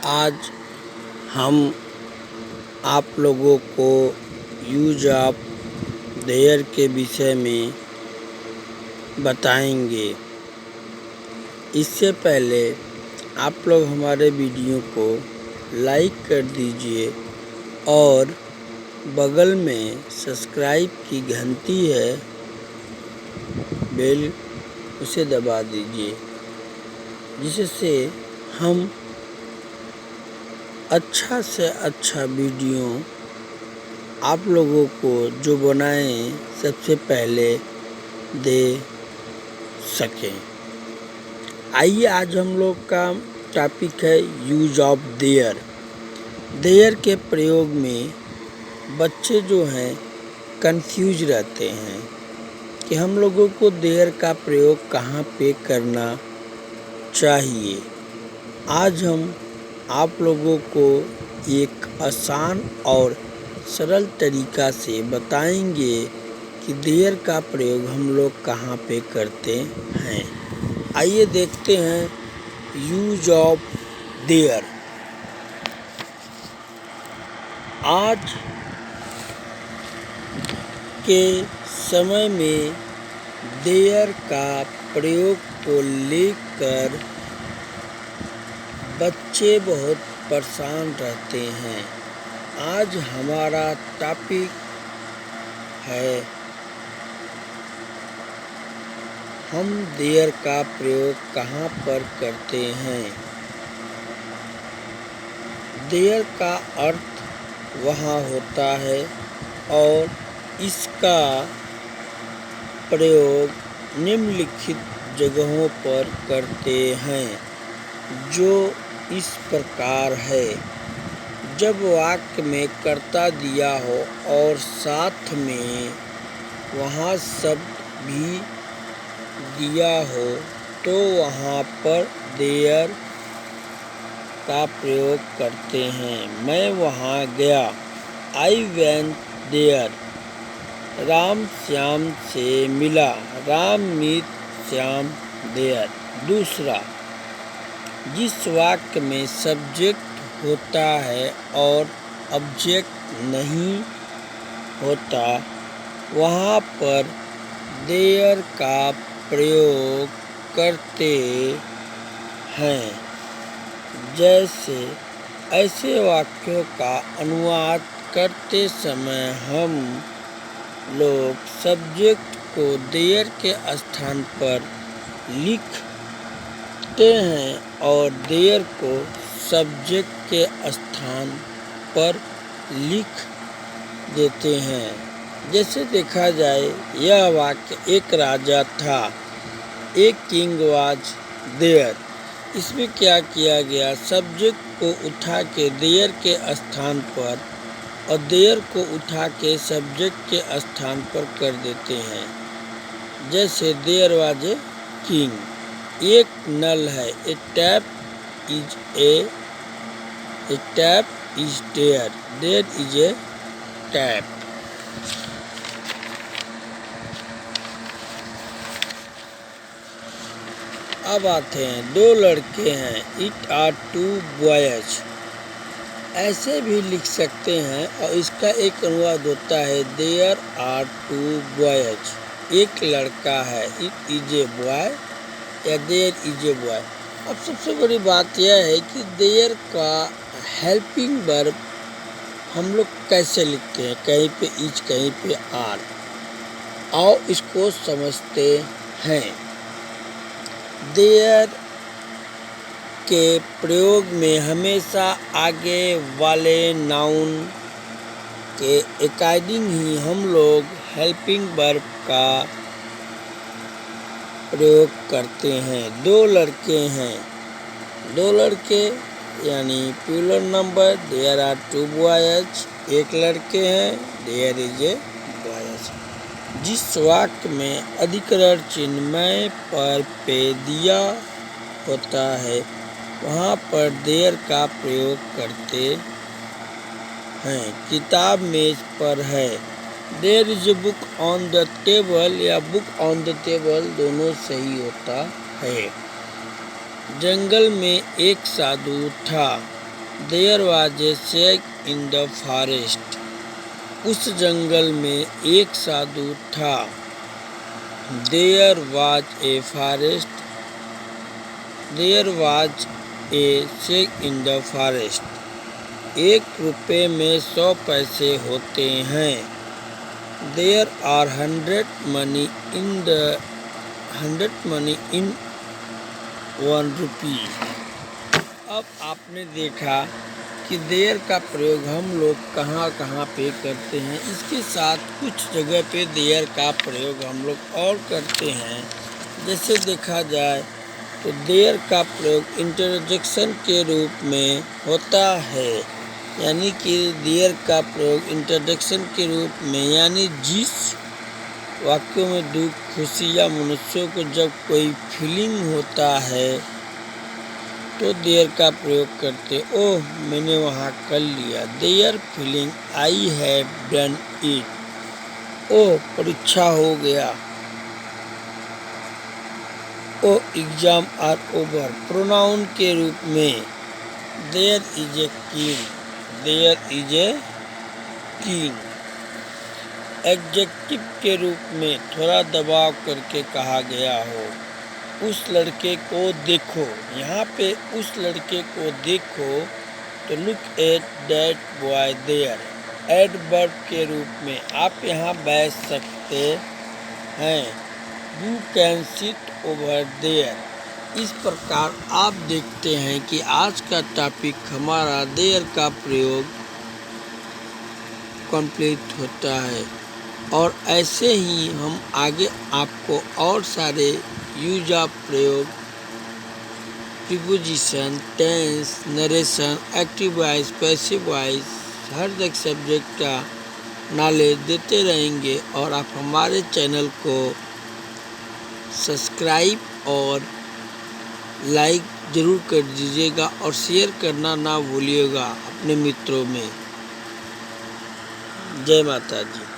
आज हम आप लोगों को यूज ऑफ देयर के विषय में बताएंगे। इससे पहले आप लोग हमारे वीडियो को लाइक कर दीजिए और बगल में सब्सक्राइब की घंटी है बेल, उसे दबा दीजिए, जिससे हम अच्छा से अच्छा वीडियो आप लोगों को जो बनाएं सबसे पहले दे सकें। आइए आज हम लोग का टॉपिक है यूज ऑफ देयर। देयर के प्रयोग में बच्चे जो हैं कंफ्यूज रहते हैं कि हम लोगों को देयर का प्रयोग कहाँ पे करना चाहिए। आज हम आप लोगों को एक आसान और सरल तरीका से बताएंगे कि देयर का प्रयोग हम लोग कहाँ पे करते हैं। आइए देखते हैं यूज ऑफ देयर। आज के समय में देयर का प्रयोग को लेकर बच्चे बहुत परेशान रहते हैं। आज हमारा टॉपिक है हम देयर का प्रयोग कहाँ पर करते हैं। देयर का अर्थ वहाँ होता है और इसका प्रयोग निम्नलिखित जगहों पर करते हैं, जो इस प्रकार है। जब वाक्य में कर्ता दिया हो और साथ में वहाँ शब्द भी दिया हो तो वहाँ पर देयर का प्रयोग करते हैं। मैं वहाँ गया, I went there. Ram Shyam से मिला, राम मीट श्याम देयर। दूसरा, जिस वाक्य में सब्जेक्ट होता है और ऑब्जेक्ट नहीं होता वहाँ पर देयर का प्रयोग करते हैं। जैसे ऐसे वाक्यों का अनुवाद करते समय हम लोग सब्जेक्ट को देयर के स्थान पर लिखते हैं और देयर को सब्जेक्ट के स्थान पर लिख देते हैं। जैसे देखा जाए, यह वाक्य एक राजा था, एक किंग वाज देयर। इसमें क्या किया गया, सब्जेक्ट को उठा के देयर के स्थान पर और देयर को उठा के सब्जेक्ट के स्थान पर कर देते हैं। जैसे देयर वाज ए किंग, एक नल है, a tap is there, there is a tap. अब आते हैं, दो लड़के हैं, इट आर टू बॉयज। ऐसे भी लिख सकते हैं और इसका एक अनुवाद होता है देयर आर टू बॉयज, एक लड़का है, इट इज ए बॉय या देयर इज ए बॉय। अब सबसे बड़ी बात यह है कि देयर का हेल्पिंग वर्ब हम लोग कैसे लिखते हैं, कहीं पे इज कहीं पे आर। आओ इसको समझते हैं। देयर के प्रयोग में हमेशा आगे वाले नाउन के अकॉर्डिंग ही हम लोग हेल्पिंग वर्ब का प्रयोग करते हैं। दो लड़के हैं, दो लड़के यानी plural number, there are two boys, एक लड़के हैं, देयर इज ए बॉयज। जिस वाक्य में अधिकरण चिन्ह मैं पर पे दिया होता है वहाँ पर देयर का प्रयोग करते हैं। किताब मेज पर है, there is a book on the table या बुक ऑन द टेबल दोनों सही होता है। जंगल में एक साधु था, there was a sheikh in the forest. उस जंगल में एक साधु था। There was a forest, there was a sheikh in the forest. 1 रुपये में 100 पैसे होते हैं। There are 100 money in 1 rupee. अब आपने देखा कि देयर का प्रयोग हम लोग कहाँ कहाँ पे करते हैं। इसके साथ कुछ जगह पे देयर का प्रयोग हम लोग और करते हैं। जैसे देखा जाए तो देयर का प्रयोग इंटरजेक्शन के रूप में होता है, यानी कि देयर का प्रयोग इंटरजेक्शन के रूप में, यानी जिस वाक्यों में दुख, खुशी या मनुष्यों को जब कोई फीलिंग होता है तो देयर का प्रयोग करते। ओह, मैंने वहाँ कर लिया। Their feeling, I have done it. Oh, परीक्षा हो गया। Oh, exam are over. Pronoun के रूप में there is a king, there is a king. Adjective के रूप में थोड़ा दबाव करके कहा गया हो। उस लड़के को देखो। यहाँ पे उस लड़के को देखो तो look at that boy there. Adverb के रूप में आप यहाँ बैठ सकते हैं। You can sit over there. इस प्रकार आप देखते हैं कि आज का टॉपिक हमारा देयर का प्रयोग कंप्लीट होता है। और ऐसे ही हम आगे आपको और सारे यूज ऑफ प्रयोग, preposition, tense, narration, active voice, passive voice, हर एक सब्जेक्ट का नॉलेज देते रहेंगे। और आप हमारे चैनल को सब्सक्राइब और लाइक ज़रूर कर दीजिएगा और शेयर करना ना भूलिएगा अपने मित्रों में। जय माता जी।